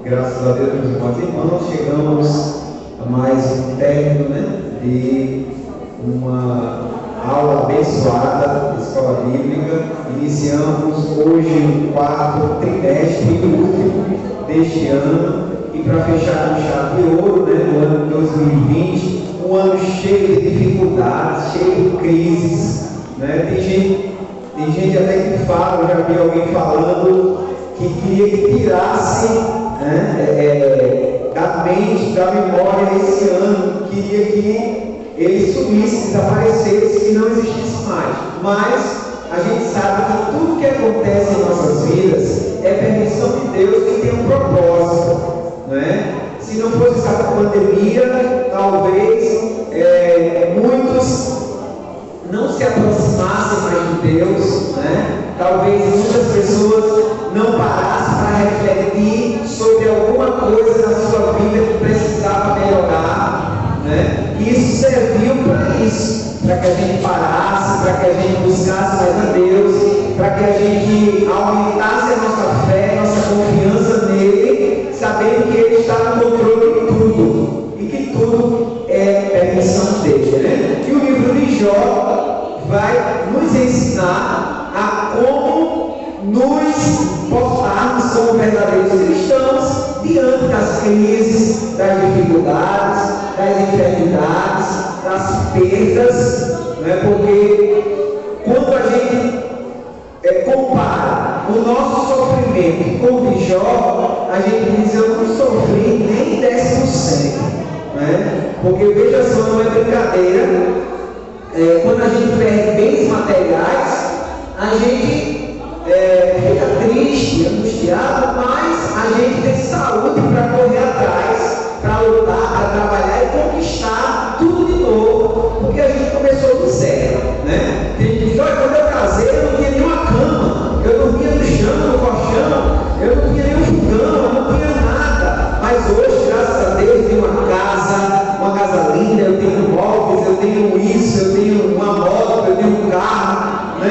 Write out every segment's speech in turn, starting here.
Graças a Deus, meus amados irmãos, chegamos a mais um término, de uma aula abençoada de escola bíblica. Iniciamos hoje o quarto trimestre e último deste ano, e para fechar com chave de ouro, no ano de 2020, um ano cheio de dificuldades, cheio de crises, Tem gente até que fala, eu já vi alguém falando que queria que tirasse da mente, da memória esse ano, queria que ele sumisse, desaparecesse, que não existisse mais. Mas a gente sabe que tudo que acontece em nossas vidas é permissão de Deus, que tem um propósito, Se não fosse essa pandemia, talvez muitos não se aproximassem mais de Deus, Talvez muitas pessoas não parassem para refletir sobre alguma coisa na sua vida que precisava melhorar, E isso serviu para isso, para que a gente parasse, para que a gente buscasse mais a Deus, para que a gente aumentasse a nossa fé, nossa confiança nele, sabendo que ele está no controle de tudo e que tudo é permissão dele, E o livro de Jó vai nos ensinar a como nos portarmos como verdadeiros cristãos diante das crises, das dificuldades, das enfermidades, das perdas, Porque quando a gente compara o nosso sofrimento com o de Jó, a gente diz: eu não sofri nem 10%, Porque veja só, não é brincadeira. Quando a gente perde bens materiais, a gente fica triste, angustiado, mas a gente tem saúde para correr atrás, para lutar, para trabalhar e conquistar tudo de novo, porque a gente começou do zero, Tem gente que diz: olha, quando eu casei eu não tinha nenhuma cama, eu dormia no chão, no colchão, eu não tinha nenhum fogão, eu não tinha nada, mas hoje, graças a Deus, eu tenho uma casa linda, eu tenho móveis, eu tenho isso, eu tenho uma moto, eu tenho um carro,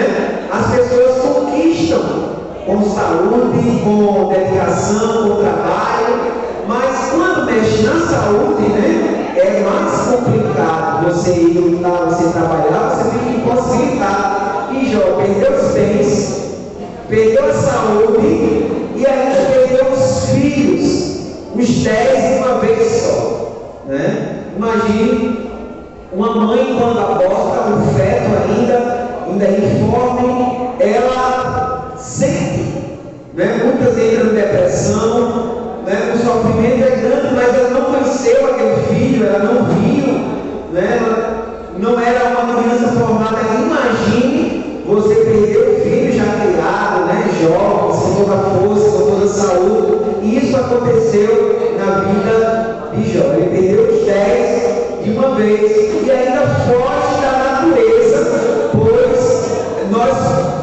As pessoas conquistam com saúde, com dedicação, com trabalho, mas quando mexe na saúde, é mais complicado você ir lutar, você trabalhar, você fica impossibilitado. E Jó perdeu os bens, perdeu a saúde e ainda perdeu os filhos, os 10 de uma vez só, Imagine uma mãe quando aborta um feto ainda informe, ela sente, muitas entram em depressão, o sofrimento é grande, mas ela não conheceu aquele filho, ela não viu, ela não era uma criança formada. Imagine você perder o filho já criado, jovem, com toda a força, com toda a saúde, e isso aconteceu na vida de Jó. Ele perdeu os 10 de uma vez e ainda foge da natureza, pois nós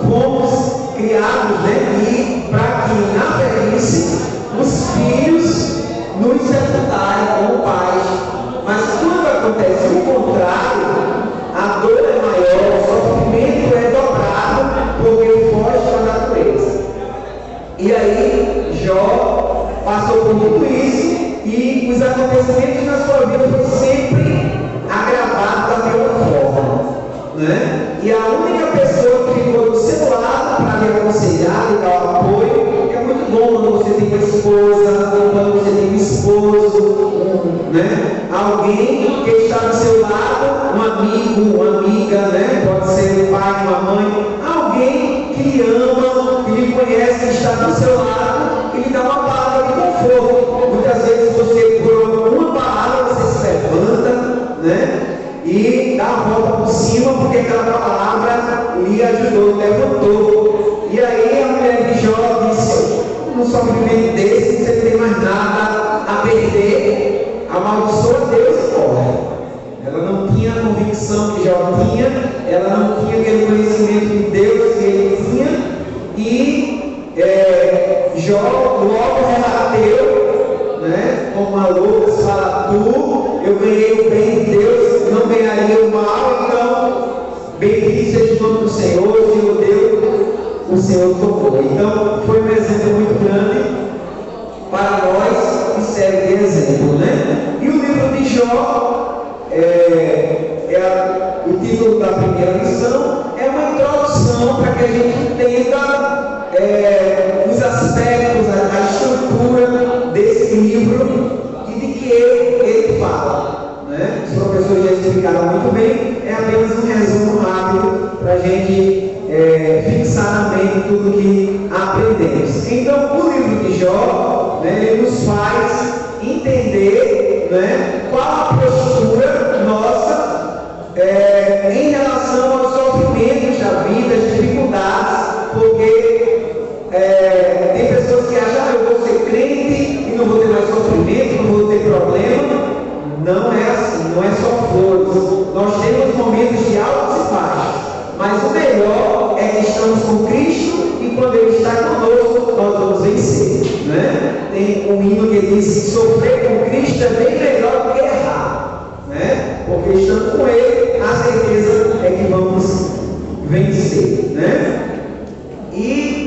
fomos criados, e para que na velhice os filhos nos secundarem como pais. Mas quando acontece o contrário, a dor é maior, o sofrimento é dobrado, porque foge da natureza. E aí Jó passou por tudo isso, e os acontecimentos na sua vida foram sempre agravados da mesma forma, E a única pessoa que ficou do seu lado para lhe aconselhar e dar apoio, é muito bom quando você tem uma esposa, quando você tem um esposo, alguém que está do seu lado, um amigo, uma amiga, Pode ser um pai, uma mãe, alguém que lhe ama, que lhe conhece, que está do seu lado, que lhe dá uma palavra de conforto. Muitas vezes você, por uma palavra, você se levanta, e dá a volta por cima, porque aquela palavra lhe ajudou, levantou. E aí a mulher de Jó disse: num sofrimento desse, você não tem mais nada a perder, amaldiçoa Deus e corre. Ela não tinha a convicção que Jó tinha, ela não tinha aquele conhecimento de Deus que ele tinha, e Jó logo rebateu, como uma louca, fala: eu ganhei o bem de Deus, não ganharia o mal, então bendito seja o nome do Senhor, o Senhor deu, o Senhor tocou. Então foi um exemplo muito grande para nós Jó, o título da primeira lição, é uma introdução para que a gente entenda os aspectos, a estrutura desse livro e de que ele fala. Né? Os professores já explicaram muito bem, é apenas um resumo rápido para a gente fixar na mente tudo que aprendemos. Então, o livro de Jó, né, ele nos faz entender, né, qual a postura nossa em relação aos sofrimentos da vida, as dificuldades, porque tem pessoas que acham eu vou ser crente e não vou ter mais sofrimento, não vou ter problema. Não é assim, não é só flores. Nós temos momentos de altos e baixos, mas o melhor é que estamos com Cristo e quando Ele está conosco, nós vamos vencer. Né? Tem um hino que diz que sofrer com Cristo é bem melhor do que errar. Né? Porque estando com Ele, a certeza é que vamos vencer. Né? E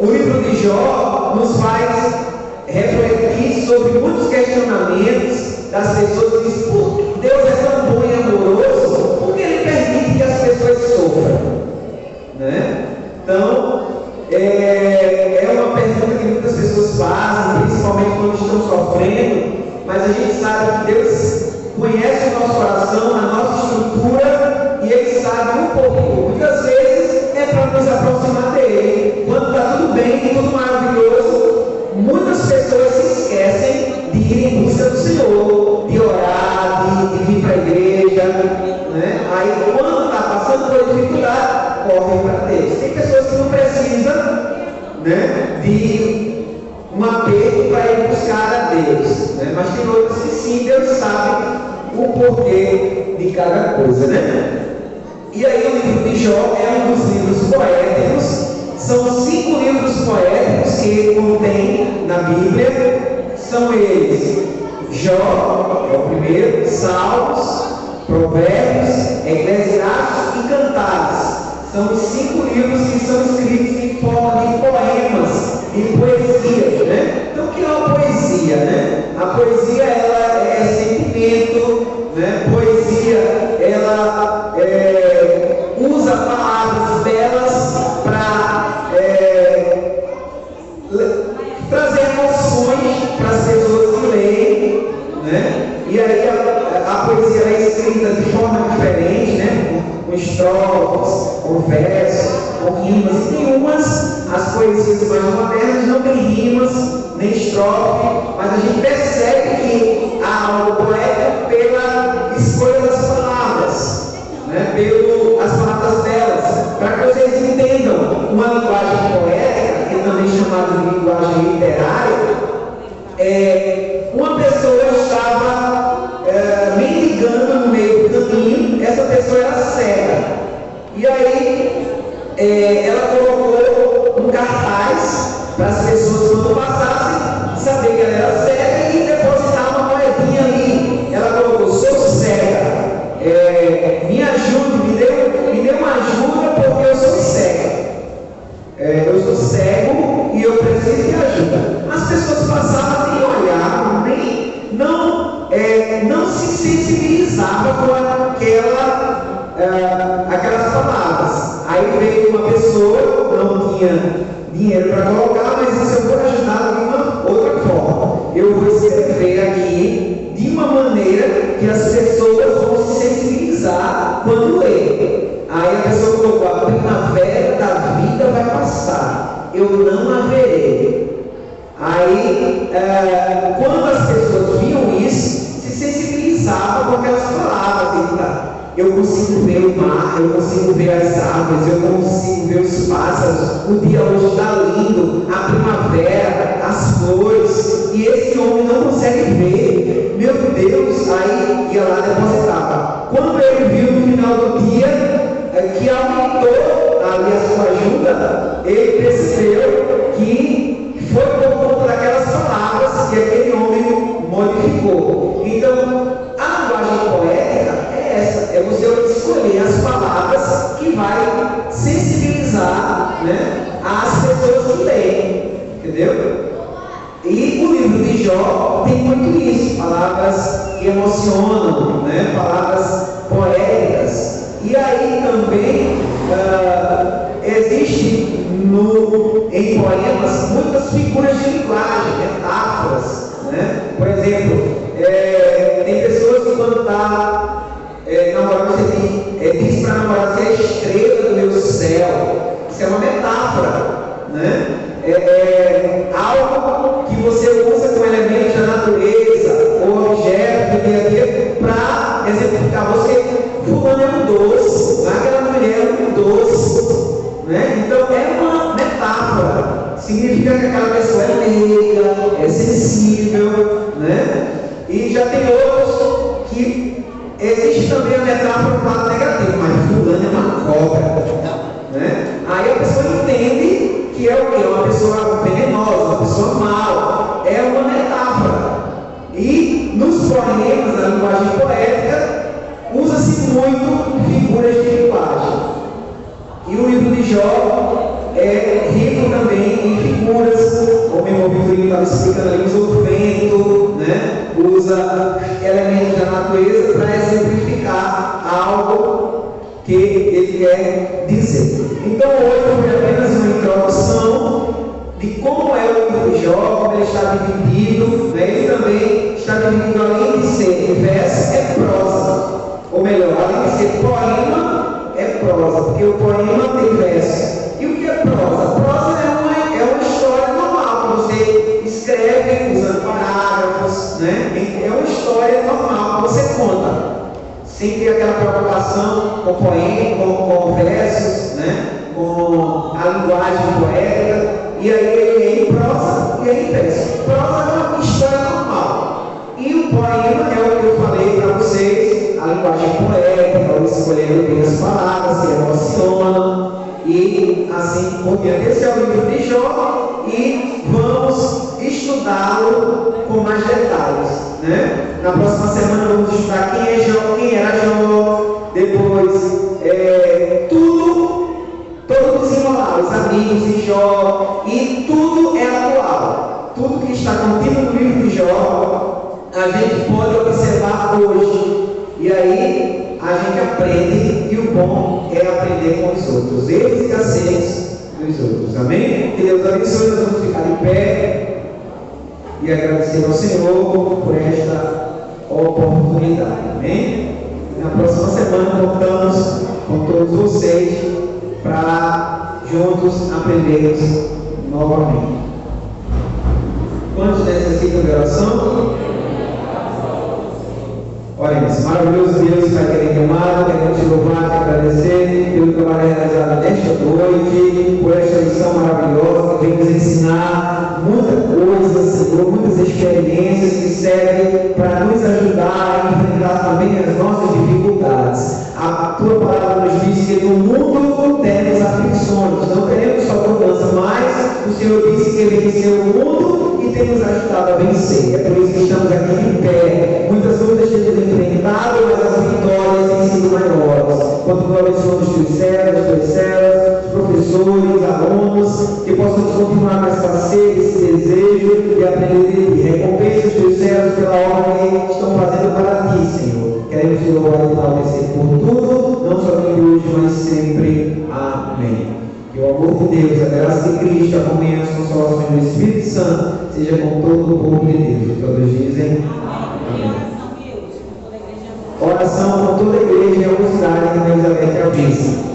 o livro de Jó nos faz refletir sobre muitos questionamentos das pessoas que dizem: por Deus é tão bom e amoroso, por que Ele permite que as pessoas sofram? Né? Então, é uma pergunta que muitas pessoas fazem, principalmente quando estão sofrendo, mas a gente sabe que Deus conhece o nosso coração, a nossa estrutura, e Ele sabe um pouco. Muitas vezes é para nos aproximar dEle. Quando está tudo bem, tudo maravilhoso, muitas pessoas se esquecem de ir em busca do Senhor, de orar, de vir para a igreja. Né? Aí, quando está passando por dificuldade, correm para Deus. Tem pessoas que não precisam, né, de um apelo para ir buscar a Deus. Né? Mas tem outros que sim, Deus sabe o porquê de cada coisa. Né? E aí, o livro de Jó é um dos livros poéticos. São 5 livros poéticos que contém na Bíblia. São eles: Jó, é o primeiro, Salmos, Provérbios, Eclesiastes e Cantares. São os 5 livros que são escritos em forma de poemas, de poesia. Né? Então, o que é uma poesia? Né? A poesia, ela é sentimento. Né? Poesia, ela usa palavras belas para trazer emoções para as pessoas que leem. Né? E aí a poesia é escrita de forma diferente, né? Com estrofes, com versos, com rimas. Tem umas, as poesias mais modernas não tem rimas, nem estrofe, mas a gente percebe que há algo poético pela escolha das palavras, né? As palavras delas, para que vocês entendam uma linguagem poética, que é também chamada de linguagem literária. Uma pessoa estava mendigando no meio do caminho, essa pessoa era cega, e aí ela colocou um cartaz para as pessoas, quando passassem, saber que ela era cega e depositar uma moedinha ali. Ela colocou: sou cega, me ajude, me dê uma ajuda, porque eu sou cega. Eu sou cego e eu preciso de ajuda. As pessoas passavam nem olhavam, não se sensibilizavam com aquelas palavras. Aí veio uma pessoa, não tinha dinheiro para colocar, mas disse: eu vou ajudar de uma outra forma. Eu vou escrever aqui de uma maneira que as pessoas vão se sensibilizar quando ler. Aí a pessoa colocou: a primavera da vida vai passar, eu não a verei. Aí, quando as pessoas viam isso, se sensibilizavam com aquelas palavras. Eu consigo ver o mar, eu consigo ver as árvores, eu consigo ver os pássaros. O dia hoje está lindo, a primavera, as flores, e esse homem não consegue ver. Meu Deus! Aí ia lá e depositava. Quando ele viu no final do dia que aumentou ali a sua ajuda, ele percebeu que foi por conta daquelas palavras que aquele homem modificou. Então, a linguagem poética é essa: é você escolher as palavras que vai sensibilizar, né, as pessoas que leem. Entendeu? E o livro de Jó tem muito isso. palavras que emocionam, né? Palavras poéticas. E aí também existe em poemas muitas figuras de linguagem, metáforas, né? Por exemplo, tem pessoas que quando está namorando, você diz para namorar: você é a estrela do meu céu. Isso é uma metáfora, né? Algo que você usa como elemento da natureza ou objeto do dia a dia para exemplificar. Fulano é um doce, aquela mulher é um doce, né? Então é uma metáfora, significa que aquela pessoa é meiga, é sensível, né? E já tem outros que existe também a metáfora do lado negativo, mas fulano é uma cobra, né? Aí a pessoa entende que é o quê? Uma pessoa venenosa, uma pessoa mal. É uma metáfora. E nos poemas, na linguagem poética, usa-se muito figuras de linguagem. E o livro de Jó é rico também em figuras, como o livro estava explicando ali, usa o vento, né? Usa elementos da natureza para exemplificar algo que ele quer dizer. Então hoje foi apenas uma introdução de como é o livro de Jó, como ele está dividido, né? Ele também está dividido, além de ser verso, é prosa. Ou melhor, além de ser poema, é prosa, porque o poema tem verso. E o que é prosa? Prosa é uma história normal, que você escreve usando parágrafos, né? É uma história normal que você conta, sem ter aquela preocupação com poema, com versos, né? Com a linguagem poética. E aí ele é em prosa e é em verso. Prosa é uma história normal. E o poema é o que eu falei para vocês, a linguagem poética, o escolhendo bem as palavras, se emocionam, e assim por diante. Esse é o livro de Jó e vamos estudá-lo com mais detalhes, né? Na próxima semana vamos estudar quem é Jó, quem era Jó, depois todo desenrolar, os amigos de Jó, e tudo é atual. Tudo que está contido no livro de Jó, a gente pode observar hoje. E aí a gente aprende, e o bom é aprender com os outros, eles e aceres dos outros. Amém? Que Deus abençoe. Nós vamos ficar em pé e agradecer ao Senhor por esta oportunidade. Amém? Na próxima semana voltamos com todos vocês para juntos aprendermos novamente. Quantos necessitam de oração? Oremos. Maravilhoso Deus, Pai querido e amado, queremos te louvar, te agradecer pelo trabalho realizado nesta noite, por esta lição maravilhosa que vem nos ensinar muita coisa, Senhor, muitas experiências que servem para nos ajudar a enfrentar também as nossas dificuldades. A tua palavra nos diz que no mundo temos aflições, não teremos só mudança, mas o Senhor disse que ele venceu o mundo e tem nos ajudado a vencer. É por isso que estamos aqui em pé. Muitas lutas temos enfrentado, mas as vitórias têm sido maiores. Quando nós abençoamos os teus servos, os professores, alunos, que possamos continuar com essa sede, esse desejo de aprender de ti. Recompensa os teus servos pela obra que estão fazendo para ti, Senhor. Queremos te louvar e agradecer por tudo, não somente hoje, mas sempre. Amém. Que o amor de Deus, a graça de Cristo, a comunhão e as consolações do Espírito Santo seja com todo o povo de Deus. Todos dizem amém. Oração com toda a igreja e a mocidade que Deus aberta a vista.